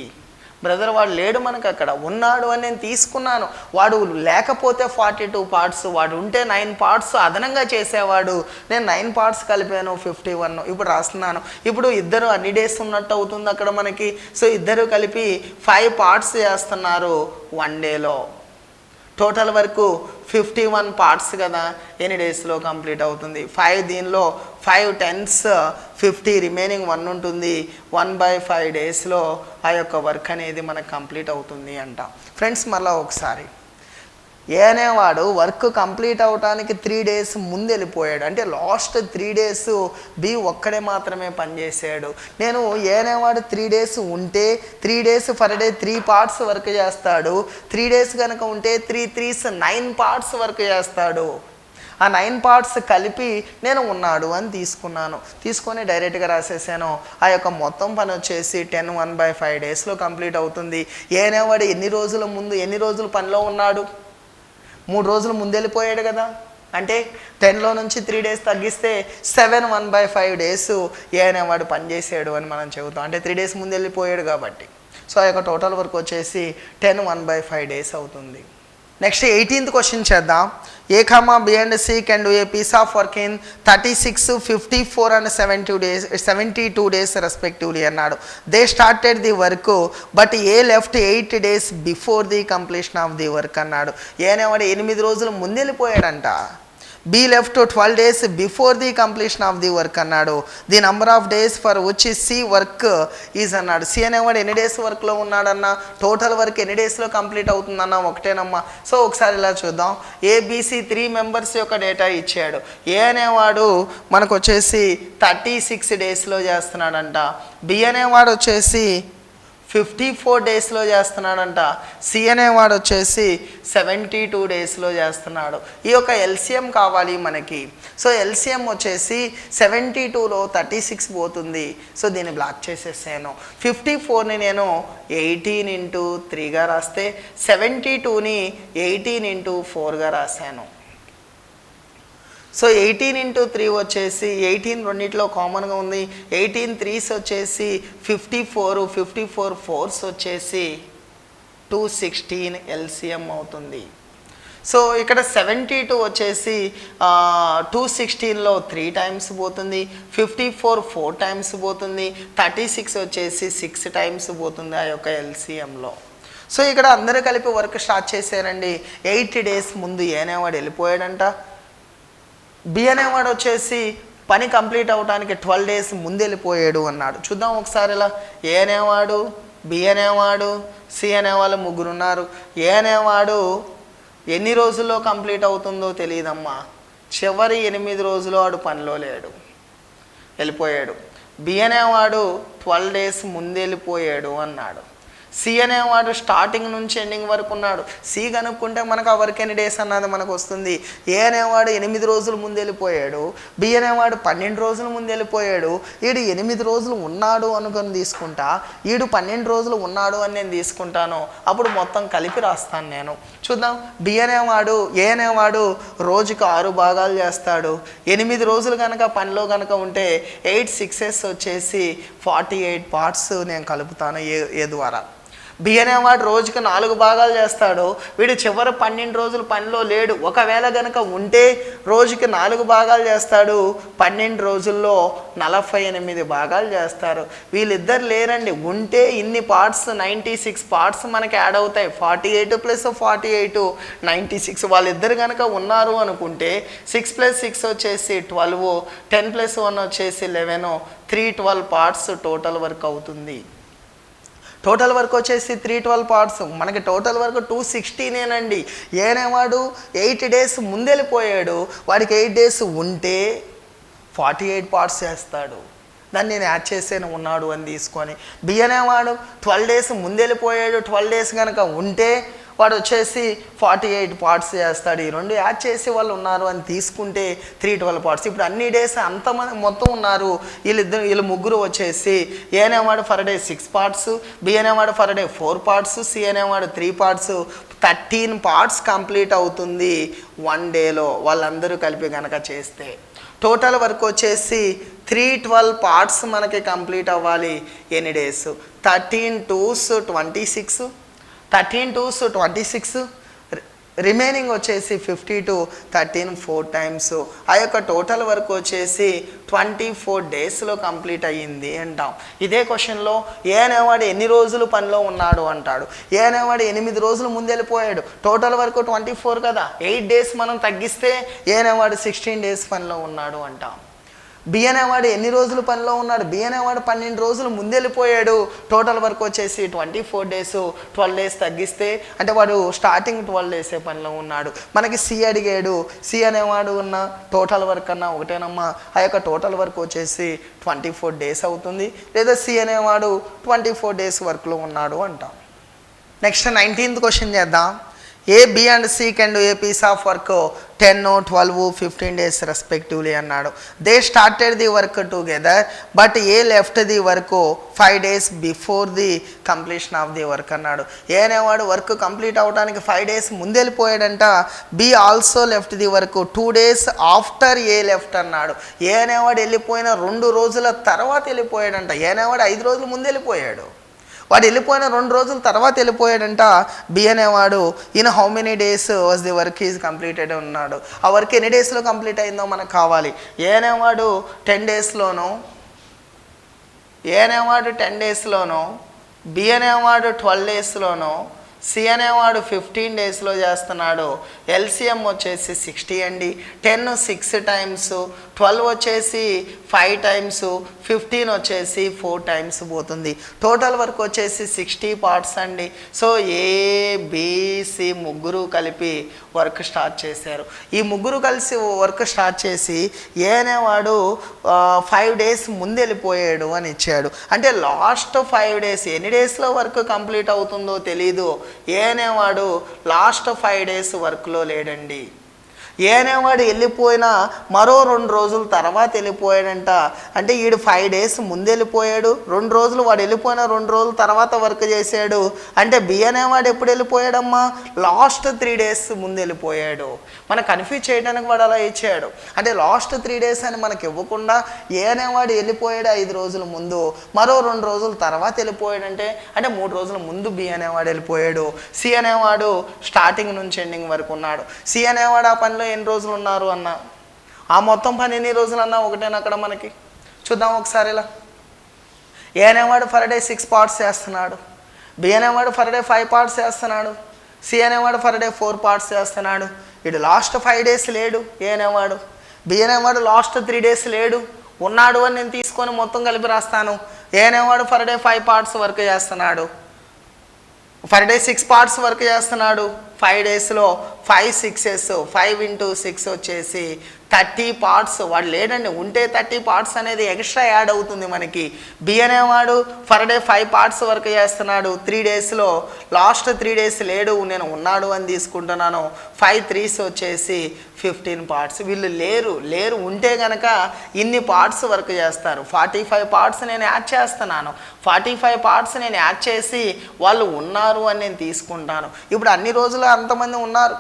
బ్రదర్ వాడు లేడు మనకు అక్కడ, ఉన్నాడు అని నేను తీసుకున్నాను. వాడు లేకపోతే 42 parts, వాడు ఉంటే 9 parts అదనంగా చేసేవాడు. నేను 9 parts కలిపాను 51. ఇప్పుడు రాస్తున్నాను. ఇప్పుడు ఇద్దరు అన్ని డేస్ ఉన్నట్టు అవుతుంది అక్కడ మనకి. సో ఇద్దరు కలిపి 5 parts చేస్తున్నారు 1 dayలో. టోటల్ వరకు 51 parts కదా, ఎన్ని డేస్లో కంప్లీట్ అవుతుంది? 5 దీనిలో 5 10s 50, రిమైనింగ్ 1 ఉంటుంది. 1/5 daysలో ఆ యొక్క వర్క్ అనేది మనకు కంప్లీట్ అవుతుంది అంట. ఫ్రెండ్స్ మళ్ళీ ఒకసారి ఏ అనేవాడు వర్క్ కంప్లీట్ అవడానికి 3 days ముందు వెళ్ళిపోయాడు. అంటే లాస్ట్ 3 days బి ఒక్కడే మాత్రమే పనిచేసాడు. నేను ఏ అనేవాడు 3 days ఉంటే 3 days per day 3 parts work చేస్తాడు. 3 days కనుక ఉంటే 3 3s 9 parts వర్క్ చేస్తాడు. ఆ 9 parts కలిపి నేను ఉన్నాడు అని తీసుకొని డైరెక్ట్గా రాసేసాను. ఆ యొక్క మొత్తం పని వచ్చేసి 10 1/5 daysలో కంప్లీట్ అవుతుంది. ఏ అనేవాడు ఎన్ని రోజులు పనిలో ఉన్నాడు? 3 రోజులు ముందు వెళ్ళిపోయాడు కదా, అంటే 10లో నుంచి 3 days తగ్గిస్తే 7 1/5 days ఏ అనేవాడు పనిచేసాడు అని మనం చెబుతాం. అంటే 3 days ముందు వెళ్ళిపోయాడు కాబట్టి. సో ఆ యొక్క టోటల్ వర్క్ వచ్చేసి 10 1/5 days అవుతుంది. నెక్స్ట్ 18th క్వశ్చన్ చేద్దాం. A comma B and C can do a piece of work in 36, 54 and 72 days respectively అన్నాడు. They started the work but A left 8 days before the completion of the work అన్నాడు. A అనేవాడు 8 రోజులు ముందు వెళ్ళిపోయాడంట. B left 12 days before the completion of the work అన్నాడు. The number of days for which C work is అన్నాడు. C అనేవాడు ఎన్ని days వర్క్లో ఉన్నాడన్నా, టోటల్ వర్క్ ఎన్ని డేస్లో కంప్లీట్ అవుతుందన్నా ఒకటేనమ్మా. సో ఒకసారి ఇలా చూద్దాం. ఏబిసి 3 members యొక్క డేటా ఇచ్చాడు. ఏ అనేవాడు మనకు వచ్చేసి 36 daysలో చేస్తున్నాడంట. బి అనేవాడు వచ్చేసి 54 daysలో చేస్తున్నాడంట. సి అనేవాడు వచ్చేసి 72 daysలో చేస్తున్నాడు. ఈ యొక్క ఎల్సిఎం కావాలి మనకి. సో ఎల్సిఎం వచ్చేసి 72లో 36 పోతుంది. సో దీన్ని బ్లాక్ చేసేసాను. 54ని నేను 18 into 3గా రాస్తే 72ని 18 into 4గా రాశాను. సో 18 into 3 వచ్చేసి 18 రెండిట్లో కామన్గా ఉంది. 18 3s వచ్చేసి 54, 54 4s వచ్చేసి 216 ఎల్సిఎం అవుతుంది. సో ఇక్కడ 72 వచ్చేసి 216లో 3 times పోతుంది. 54 4 times పోతుంది. 36 వచ్చేసి 6 times పోతుంది ఆ యొక్క ఎల్సిఎంలో. సో ఇక్కడ అందరూ కలిపి వర్క్ స్టార్ట్ చేశారండి. 8 days ముందు ఏ అనేవాడు వెళ్ళిపోయాడంట. బి అనేవాడు వచ్చేసి పని కంప్లీట్ అవడానికి 12 days ముందు వెళ్ళిపోయాడు అన్నాడు. చూద్దాం ఒకసారి ఇలా. ఏ అనేవాడు, బి అనేవాడు, సి అనేవాళ్ళు 3 ఉన్నారు. ఏ అనేవాడు ఎన్ని రోజుల్లో కంప్లీట్ అవుతుందో తెలియదమ్మా. చివరి 8 రోజులు వాడు పనిలో లేడు, వెళ్ళిపోయాడు. బి అనేవాడు 12 days ముందు వెళ్ళిపోయాడు అన్నాడు. సి అనేవాడు స్టార్టింగ్ నుంచి ఎండింగ్ వరకు ఉన్నాడు. సి కనుక్కుంటే మనకు ఆ వర్క్ ఎన్ని డేస్ అన్నది మనకు వస్తుంది. ఏ అనేవాడు 8 రోజులు ముందు వెళ్ళిపోయాడు. బి అనేవాడు 12 రోజుల ముందు వెళ్ళిపోయాడు. ఈడు 8 రోజులు ఉన్నాడు అనుకొని తీసుకుంటా, ఈడు 12 రోజులు ఉన్నాడు అని నేను తీసుకుంటాను. అప్పుడు మొత్తం కలిపి రాస్తాను నేను. చూద్దాం. బి అనేవాడు ఏ అనేవాడు రోజుకు 6 భాగాలు చేస్తాడు. 8 రోజులు కనుక పనిలో కనుక ఉంటే 8 6s వచ్చేసి 48 parts నేను కలుపుతాను ఏ ద్వారా. బి అనేవాడు రోజుకి 4 భాగాలు చేస్తాడు. వీడు చివరి 12 రోజులు పనిలో లేడు. ఒకవేళ కనుక ఉంటే రోజుకి 4 భాగాలు చేస్తాడు. 12 రోజుల్లో 48 భాగాలు చేస్తారు. వీళ్ళిద్దరు లేరండి. ఉంటే ఇన్ని పార్ట్స్ 96 parts మనకి యాడ్ అవుతాయి. 48 + 48 96. వాళ్ళిద్దరు కనుక ఉన్నారు అనుకుంటే 6 + 6 వచ్చేసి 12, 10 + 1 వచ్చేసి 11, 312 parts టోటల్ వర్క్ అవుతుంది. టోటల్ వర్క్ వచ్చేసి 312 పార్ట్స్, మనకి టోటల్ వర్క్ 216 ఏ అనేవాడు 8 డేస్ ముందెళ్ళిపోయాడు, వాడికి 8 డేస్ ఉంటే 48 పార్ట్స్ చేస్తాడు. దాన్ని నేను యాడ్ చేసేనే ఉన్నాడు అని తీసుకొని. బి అనేవాడు 12 డేస్ ముందెళ్ళిపోయాడు, 12 డేస్ కనుక ఉంటే వాడు వచ్చేసి 48 పార్ట్స్ చేస్తాడు. ఈ రెండు యాడ్ చేసి వాళ్ళు ఉన్నారు అని తీసుకుంటే 312 పార్ట్స్. ఇప్పుడు అన్ని డేస్ అంతమంది మొత్తం ఉన్నారు, వీళ్ళు ముగ్గురు వచ్చేసి ఏ అనేవాడు ఫర్ డే 6 పార్ట్స్, బి అనేవాడు ఫర్ డే 4 పార్ట్స్, సి అనేవాడు 3 పార్ట్స్. 13 పార్ట్స్ కంప్లీట్ అవుతుంది 1 డేలో వాళ్ళందరూ కలిపి కనుక చేస్తే. టోటల్ వర్క్ వచ్చేసి 312 పార్ట్స్ మనకి కంప్లీట్ అవ్వాలి. ఎన్ని డేస్? 13 2s 26, 13 2s 26, రిమైనింగ్ వచ్చేసి 52, 13 4 టైమ్స్. ఆ యొక్క టోటల్ వర్క్ వచ్చేసి 24 డేస్లో కంప్లీట్ అయ్యింది అంటాం. ఇదే క్వశ్చన్లో ఏ అనేవాడు ఎన్ని రోజులు పనిలో ఉన్నాడు అంటాడు. ఏ అనేవాడు 8 రోజులు ముందెళ్ళిపోయాడు, టోటల్ వర్క్ 24 కదా, 8 డేస్ మనం తగ్గిస్తే ఏ అనేవాడు 16 డేస్ పనిలో ఉన్నాడు అంటాం. బి అనేవాడు ఎన్ని రోజులు పనిలో ఉన్నాడు, బి అనేవాడు 12 రోజులు ముందెళ్ళిపోయాడు, టోటల్ వర్క్ వచ్చేసి 24 డేస్, 12 డేస్ తగ్గిస్తే అంటే వాడు స్టార్టింగ్ 12 డేసే పనిలో ఉన్నాడు. మనకి సి అడిగాడు, సి అనేవాడు ఉన్న టోటల్ వర్క్ అన్నా ఒకటేనమ్మా, ఆ యొక్క టోటల్ వర్క్ వచ్చేసి 24 డేస్ అవుతుంది, లేదా సి అనేవాడు 24 డేస్ వర్క్లో ఉన్నాడు అంటాం. నెక్స్ట్ 19th క్వశ్చన్ చేద్దాం. A B and C can do a piece of work 10, 12, 15 days respectively అన్నాడు. They started the work together but A left the work 5 days before the completion of the work అన్నాడు. A అనేవాడు work complete అవడానికి 5 days ముందెళ్ళిపోయాడంట. B also left the work 2 days after A left అన్నాడు. A అనేవాడు వెళ్ళిపోయిన 2 రోజుల తర్వాత వెళ్ళిపోయాడంట. ఏ అనేవాడు 5 రోజుల ముందు వెళ్ళిపోయాడు, వాడు వెళ్ళిపోయిన 2 రోజుల తర్వాత వెళ్ళిపోయాడంట. బి అనేవాడు in how many days was the work is completed ఉన్నాడు. ఆ వర్క్ ఎన్ని డేస్లో కంప్లీట్ అయిందో మనకు కావాలి. ఏ అనేవాడు 10 డేస్లోనూ, ఏ అనేవాడు 10 డేస్లోనూ, బి అనేవాడు 12 డేస్లోనూ, సి అనేవాడు 15 డేస్లో చేస్తున్నాడు. ఎల్సిఎం వచ్చేసి 60 అండి. 10 6 టైమ్స్, 12 వచ్చేసి 5 టైమ్స్, 15 వచ్చేసి 4 టైమ్స్ పోతుంది. టోటల్ వర్క్ వచ్చేసి 60 పార్ట్స్ అండి. సో ఏబిసి ముగ్గురు కలిపి వర్క్ స్టార్ట్ చేశారు. ఈ ముగ్గురు కలిసి వర్క్ స్టార్ట్ చేసి ఏ అనేవాడు 5 డేస్ ముందు వెళ్ళిపోయాడు అని ఇచ్చాడు. అంటే లాస్ట్ 5 డేస్ ఎన్ని డేస్లో వర్క్ కంప్లీట్ అవుతుందో తెలీదు. ఏ అనేవాడు లాస్ట్ 5 డేస్ వర్క్లో లేడండి. ఏ అనేవాడు వెళ్ళిపోయిన మరో 2 రోజుల తర్వాత వెళ్ళిపోయాడంట. అంటే వీడు 5 డేస్ ముందు వెళ్ళిపోయాడు, 2 రోజులు వాడు వెళ్ళిపోయిన 2 రోజుల తర్వాత వర్క్ చేశాడు. అంటే బి అనేవాడు ఎప్పుడు వెళ్ళిపోయాడమ్మా? లాస్ట్ 3 డేస్ ముందు వెళ్ళిపోయాడు. మనకు కన్ఫ్యూజ్ చేయడానికి వాడు అలా ఇచ్చాడు. అంటే లాస్ట్ 3 డేస్ అని మనకి ఇవ్వకుండా ఏ అనేవాడు వెళ్ళిపోయాడు 5 రోజుల ముందు, మరో 2 రోజుల తర్వాత వెళ్ళిపోయాడంటే అంటే 3 రోజుల ముందు బి అనేవాడు వెళ్ళిపోయాడు. సి అనేవాడు స్టార్టింగ్ నుంచి ఎండింగ్ వరకు ఉన్నాడు. సి అనేవాడు ఆ పనిలో ఎన్ని రోజులు ఉన్నారు అన్న, ఆ మొత్తం పని ఎన్ని రోజులు అన్నా ఒకటేనా అక్కడ మనకి చూద్దాం ఒకసారి. ఇలా ఏ అనేవాడు ఫర్ డే 6 పార్ట్స్ చేస్తున్నాడు, బి అనేవాడు ఫర్ డే 5 పార్ట్స్ చేస్తున్నాడు, సి అనేవాడు ఫర్ డే 4 పార్ట్స్ చేస్తున్నాడు. వీడు లాస్ట్ 5 డేస్ లేడు ఏ అనేవాడు, బి అనేవాడు లాస్ట్ 3 డేస్ లేడు, ఉన్నాడు అని నేను తీసుకొని మొత్తం కలిపి రాస్తాను. ఏ అనేవాడు ఫర్ డే 5 పార్ట్స్ వర్క్ చేస్తున్నాడు, ఫర్ డే 6 పార్ట్స్ వర్క్ చేస్తున్నాడు. 5 డేస్లో 5 6s, 5 into 6 వచ్చేసి 30 పార్ట్స్. వాడు లేడండి, ఉంటే 30 పార్ట్స్ అనేది ఎక్స్ట్రా యాడ్ అవుతుంది మనకి. బి అనేవాడు ఫర్ డే 5 పార్ట్స్ వర్క్ చేస్తున్నాడు 3 డేస్లో, లాస్ట్ 3 డేస్ లేడు, నేను ఉన్నాడు అని తీసుకుంటున్నాను. 5 3s వచ్చేసి 15 పార్ట్స్. వీళ్ళు లేరు ఉంటే కనుక ఇన్ని పార్ట్స్ వర్క్ చేస్తారు. 45 పార్ట్స్ నేను యాడ్ చేస్తున్నాను. 45 పార్ట్స్ నేను యాడ్ చేసి వాళ్ళు ఉన్నారు అని నేను తీసుకుంటాను. ఇప్పుడు అన్ని రోజులు అంతమంది ఉన్నారు.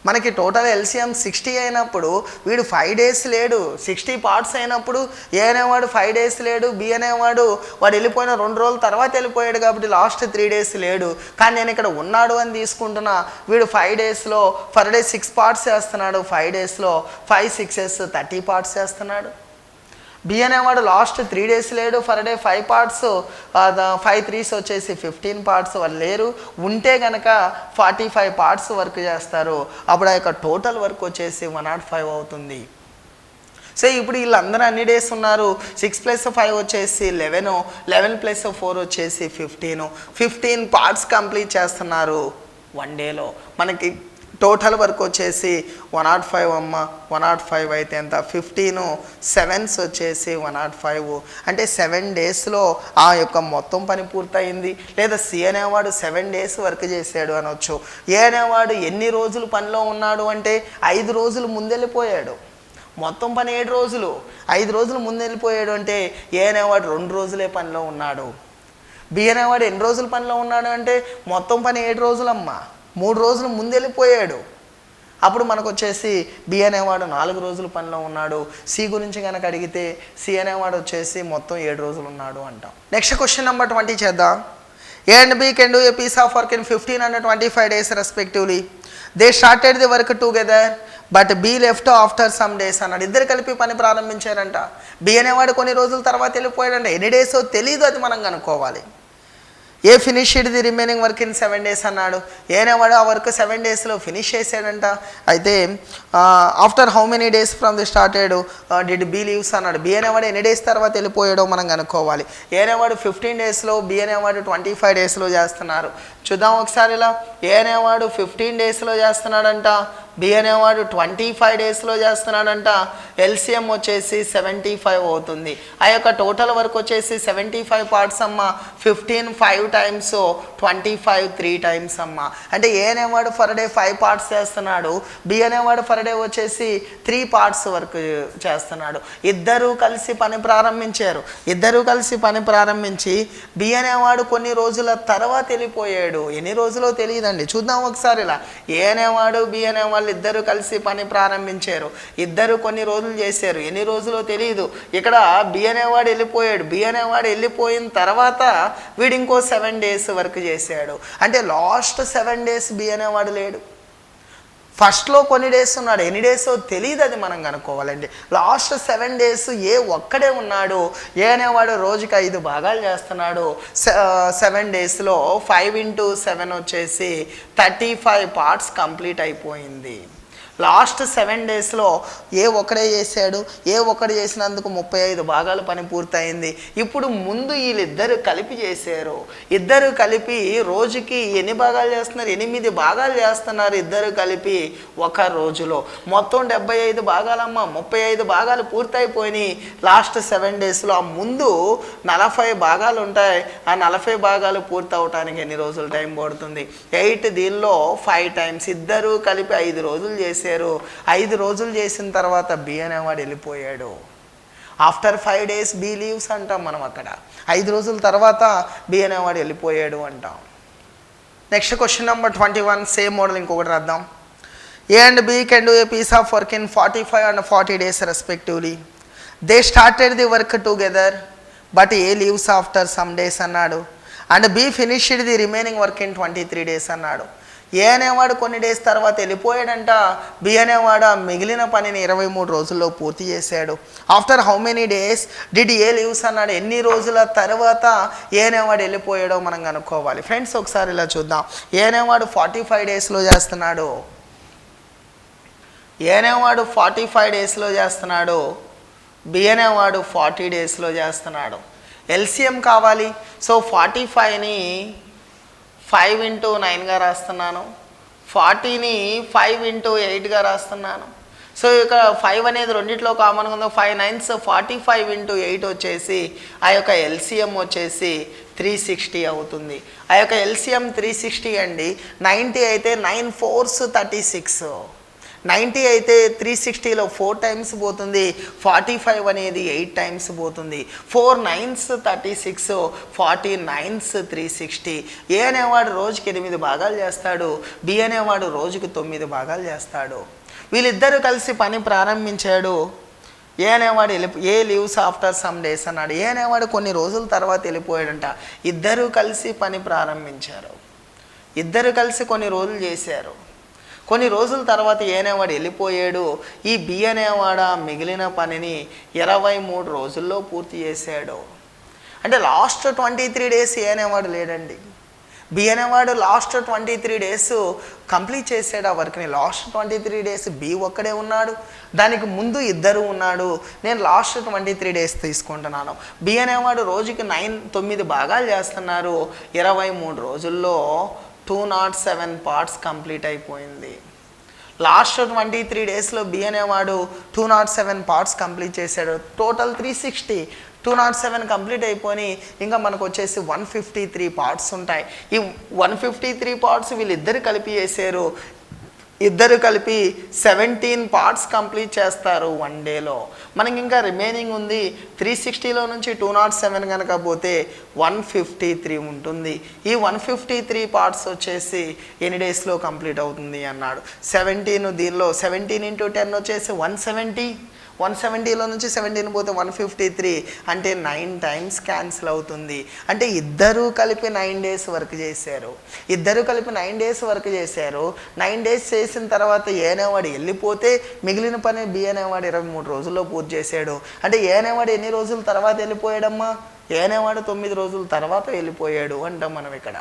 మనకి టోటల్ ఎల్సిఎం 60 అయినప్పుడు వీడు 5 డేస్ లేడు, 60 పార్ట్స్ అయినప్పుడు ఏ అనేవాడు 5 డేస్ లేడు, బి అనేవాడు వాడు వెళ్ళిపోయిన 2 రోజుల తర్వాత వెళ్ళిపోయాడు కాబట్టి లాస్ట్ 3 డేస్ లేడు. కానీ నేను ఇక్కడ ఉన్నాడు అని తీసుకుంటున్నా. వీడు 5 డేస్లో ఫర్ డే 6 పార్ట్స్ చేస్తున్నాడు, 5 డేస్లో 5 6s 30 పార్ట్స్ చేస్తున్నాడు. బి అనేవాడు లాస్ట్ 3 డేస్ లేడు, ఫర్ డే 5 పార్ట్స్, 5 3s వచ్చేసి 15 పార్ట్స్. వాళ్ళు లేరు, ఉంటే కనుక 45 పార్ట్స్ వర్క్ చేస్తారు. అప్పుడు ఆ యొక్క టోటల్ వర్క్ వచ్చేసి 105 అవుతుంది. సో ఇప్పుడు వీళ్ళందరూ అన్ని డేస్ ఉన్నారు. 6 + 5 వచ్చేసి 11, 11 + 4 వచ్చేసి 15, 15 పార్ట్స్ కంప్లీట్ చేస్తున్నారు 1 డేలో. మనకి టోటల్ వర్క్ వచ్చేసి 105 అమ్మ. 105 అయితే ఎంత, 15 7s వచ్చేసి 105. అంటే 7 డేస్లో ఆ యొక్క మొత్తం పని పూర్తయింది. లేదా సి అనేవాడు 7 డేస్ వర్క్ చేశాడు అనొచ్చు. ఏ అనేవాడు ఎన్ని రోజులు పనిలో ఉన్నాడు అంటే 5 రోజులు ముందెళ్ళిపోయాడు. మొత్తం పని 7 రోజులు, 5 రోజులు ముందెళ్ళిపోయాడు అంటే ఏ అనేవాడు 2 రోజులే పనిలో ఉన్నాడు. బి అనేవాడు ఎన్ని రోజులు పనిలో ఉన్నాడు అంటే మొత్తం పని 7 రోజులమ్మ, 3 రోజులు ముందెళ్ళిపోయాడు. అప్పుడు మనకు వచ్చేసి బి అనేవాడు 4 రోజులు పనిలో ఉన్నాడు. సి గురించి కనుక అడిగితే సి అనేవాడు వచ్చేసి మొత్తం 7 రోజులు ఉన్నాడు అంటాం. నెక్స్ట్ క్వశ్చన్ నెంబర్ 20 చేద్దాం. A and B can do a piece of work in 15 and 25 days respectively. They started the work together but B left after some days అన్నాడు. ఇద్దరు కలిపి పని ప్రారంభించారంట. బి అనేవాడు కొన్ని రోజుల తర్వాత వెళ్ళిపోయాడంట. ఎన్ని డేసో తెలీదు, అది మనం కనుక్కోవాలి. A finished the remaining work in 7 days అన్నాడు. ఏ అనేవాడు ఆ వర్క్ 7 daysలో ఫినిష్ చేశాడంట. అయితే after how many days from the started did B leaves అన్నాడు. బి అనేవాడు ఎన్ని డేస్ తర్వాత వెళ్ళిపోయాడో మనం కనుక్కోవాలి. ఏ అనేవాడు 15 daysలో, బి అనేవాడు 25 daysలో చేస్తున్నారు. చూద్దాం ఒకసారి ఇలా. ఏ అనేవాడు 15 daysలో చేస్తున్నాడంట, బి అనేవాడు 25 daysలో చేస్తున్నాడంట. ఎల్సిఎం వచ్చేసి 75 అవుతుంది. ఆ యొక్క టోటల్ వర్క్ వచ్చేసి 75 పార్ట్స్ అమ్మ. 15 5 times, 25 3 times అమ్మ. అంటే ఏ అనేవాడు ఫర్ డే 5 parts చేస్తున్నాడు, బి అనేవాడు ఫర్ డే వచ్చేసి 3 parts వర్క్ చేస్తున్నాడు. ఇద్దరూ కలిసి పని ప్రారంభించారు. ఇద్దరూ కలిసి పని ప్రారంభించి బి అనేవాడు కొన్ని రోజుల తర్వాత వెళ్ళిపోయాడు. ఎన్ని రోజులో తెలియదండి, చూద్దాం ఒకసారి ఇలా. ఏ అనేవాడు బి అనేవాళ్ళు ఇద్దరు కలిసి పని ప్రారంభించారు. ఇద్దరు కొన్ని రోజులు చేశారు. ఎన్ని రోజులో తెలియదు. ఇక్కడ బి అనేవాడు వెళ్ళిపోయాడు. బి అనేవాడు వెళ్ళిపోయిన తర్వాత వీడు ఇంకో 7 days వర్క్ చేశాడు. అంటే లాస్ట్ 7 days బి అనేవాడు లేడు. ఫస్ట్లో కొన్ని డేస్ ఉన్నాడు, ఎన్ని డేసో తెలియదు, అది మనం కనుక్కోవాలండి. లాస్ట్ 7 days ఏ ఒక్కడే ఉన్నాడు. ఏ అనేవాడు రోజుకి 5 భాగాలు చేస్తున్నాడు. 7 daysలో 5 × 7 వచ్చేసి 35 parts కంప్లీట్ అయిపోయింది. లాస్ట్ 7 daysలో ఏ ఒక్కడే చేశాడు. ఏ ఒక్కడు చేసినందుకు 35 భాగాలు పని పూర్తయింది. ఇప్పుడు ముందు వీళ్ళిద్దరు కలిపి చేశారు. ఇద్దరు కలిపి రోజుకి ఎన్ని భాగాలు చేస్తున్నారు, 8 భాగాలు చేస్తున్నారు ఇద్దరు కలిపి ఒక రోజులో. మొత్తం 75 భాగాలమ్మ. 35 భాగాలు పూర్తయిపోయినాయి లాస్ట్ 7 daysలో. ఆ ముందు 40 భాగాలు ఉంటాయి. ఆ 40 భాగాలు పూర్తి అవటానికి ఎన్ని రోజులు టైం పడుతుంది? 8, దీనిలో 5 times. ఇద్దరు కలిపి 5 రోజులు చేశారు. 5 రోజులు చేసిన తర్వాత బి అనేవాడు వెళ్ళిపోయాడు. ఆఫ్టర్ 5 days బి లీవ్స్ అంటాం మనం. అక్కడ 5 రోజుల తర్వాత బి అనేవాడు వెళ్ళిపోయాడు అంటాం. Next question number 21, same model ఇంకొకటి రాద్దాం. A and B can do a piece of work in 45 and 40 days respectively. They started the work together but A leaves after some days అన్నాడు. And B finished the remaining work in 23 days అన్నాడు. A అనేవాడు కొన్ని days తర్వాత వెళ్ళిపోయాడంట. B అనేవాడు ఆ మిగిలిన పనిని 23 రోజుల్లో పూర్తి చేశాడు. After how many days did a leaves అన్నాడు. ఎన్ని రోజుల తర్వాత ఏ అనేవాడు వెళ్ళిపోయాడో మనం కనుక్కోవాలి. ఫ్రెండ్స్ ఒకసారి ఇలా చూద్దాం. ఏ అనేవాడు 45 daysలో చేస్తున్నాడు. ఏ అనేవాడు 45 daysలో చేస్తున్నాడు. బి అనేవాడు 40 daysలో చేస్తున్నాడు. ఎల్సిఎం కావాలి. సో 45ని 5 × 9గా రాస్తున్నాను. 40ని 5 × 8గా రాస్తున్నాను. సో ఇక 5 అనేది రెండిట్లో కామన్గా ఉందో. 5 9s 45 × 8 వచ్చేసి ఆ యొక్క ఎల్సిఎం వచ్చేసి 360 అవుతుంది. ఆ యొక్క ఎల్సిఎం 360 అండి. 90 అయితే 9 4s 36. 90 అయితే 360లో 4 times పోతుంది. 45 అనేది 8 times పోతుంది. 4 9s 36, 40 9s 360. ఏ అనేవాడు రోజుకి 8 భాగాలు చేస్తాడు. బి అనేవాడు రోజుకి 9 భాగాలు చేస్తాడు. వీళ్ళిద్దరూ కలిసి పని ప్రారంభించాడు. ఏ అనేవాడు ఏ లీవ్స్ ఆఫ్టర్ సమ్ డేస్ అన్నాడు. ఏ అనేవాడు కొన్ని రోజుల తర్వాత వెళ్ళిపోయాడంట. ఇద్దరూ కలిసి పని ప్రారంభించారు. ఇద్దరు కలిసి కొన్ని రోజులు చేశారు. కొన్ని రోజుల తర్వాత ఏ అనేవాడు వెళ్ళిపోయాడు. ఈ బి అనేవాడు మిగిలిన పనిని 23 రోజుల్లో పూర్తి చేశాడు. అంటే లాస్ట్ 23 days ఏ అనేవాడు లేడండి. బి అనేవాడు లాస్ట్ 23 డేస్ కంప్లీట్ చేసాడు ఆ వర్క్ని. లాస్ట్ 23 డేస్ బి ఒక్కడే ఉన్నాడు, దానికి ముందు ఇద్దరు ఉన్నాడు. నేను లాస్ట్ 23 డేస్ తీసుకుంటున్నాను. బి అనేవాడు రోజుకి 9 భాగాలు చేస్తున్నారు. 23 రోజుల్లో 207 పార్ట్స్ కంప్లీట్ అయిపోయింది. లాస్ట్ 23 డేస్లో బి అనేవాడు 207 పార్ట్స్ కంప్లీట్ చేశాడు. టోటల్ 360, 207 కంప్లీట్ అయిపోయి ఇంకా మనకు వచ్చేసి 153 పార్ట్స్ ఉంటాయి. ఈ 153 పార్ట్స్ వీళ్ళిద్దరు కలిపి చేశారు. ఇద్దరు కలిపి 17 పార్ట్స్ కంప్లీట్ చేస్తారు 1 డేలో. మనకి ఇంకా రిమైనింగ్ ఉంది. 360లో నుంచి 207 కనుక పోతే 153 ఉంటుంది. ఈ 153 పార్ట్స్ వచ్చేసి ఎన్ని డేస్లో కంప్లీట్ అవుతుంది అన్నాడు. 17 దీనిలో 17 × 10 వచ్చేసి 170. 170లో నుంచి 17 పోతే 153, అంటే 9 టైమ్స్ క్యాన్సిల్ అవుతుంది. అంటే ఇద్దరూ కలిపి 9 డేస్ వర్క్ చేశారు. 9 డేస్ వర్క్ చేశారు. 9 డేస్ చేసిన తర్వాత ఏ అనేవాడు వెళ్ళిపోతే మిగిలిన పని బి అనేవాడు 23 రోజుల్లో పూర్తి చేశాడు. అంటే ఏ అనేవాడు ఎన్ని రోజుల తర్వాత వెళ్ళిపోయాడమ్మా? ఏ అనేవాడు 9 రోజుల తర్వాత వెళ్ళిపోయాడు అంటాం మనం ఇక్కడ.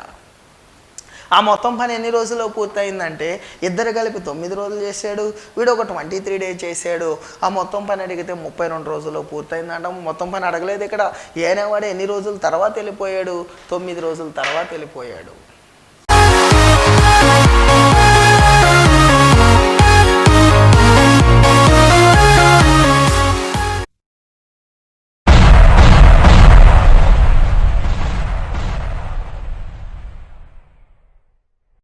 ఆ మొత్తం పని ఎన్ని రోజుల్లో పూర్తయిందంటే ఇద్దరు కలిపి 9 రోజులు చేశాడు, వీడు ఒక 23 డేస్ చేశాడు. ఆ మొత్తం పని అడిగితే 32 రోజుల్లో పూర్తయిందంట. మొత్తం పని అడగలేదు ఇక్కడ. ఏ అనేవాడు ఎన్ని రోజుల తర్వాత వెళ్ళిపోయాడు? 9 రోజుల తర్వాత వెళ్ళిపోయాడు.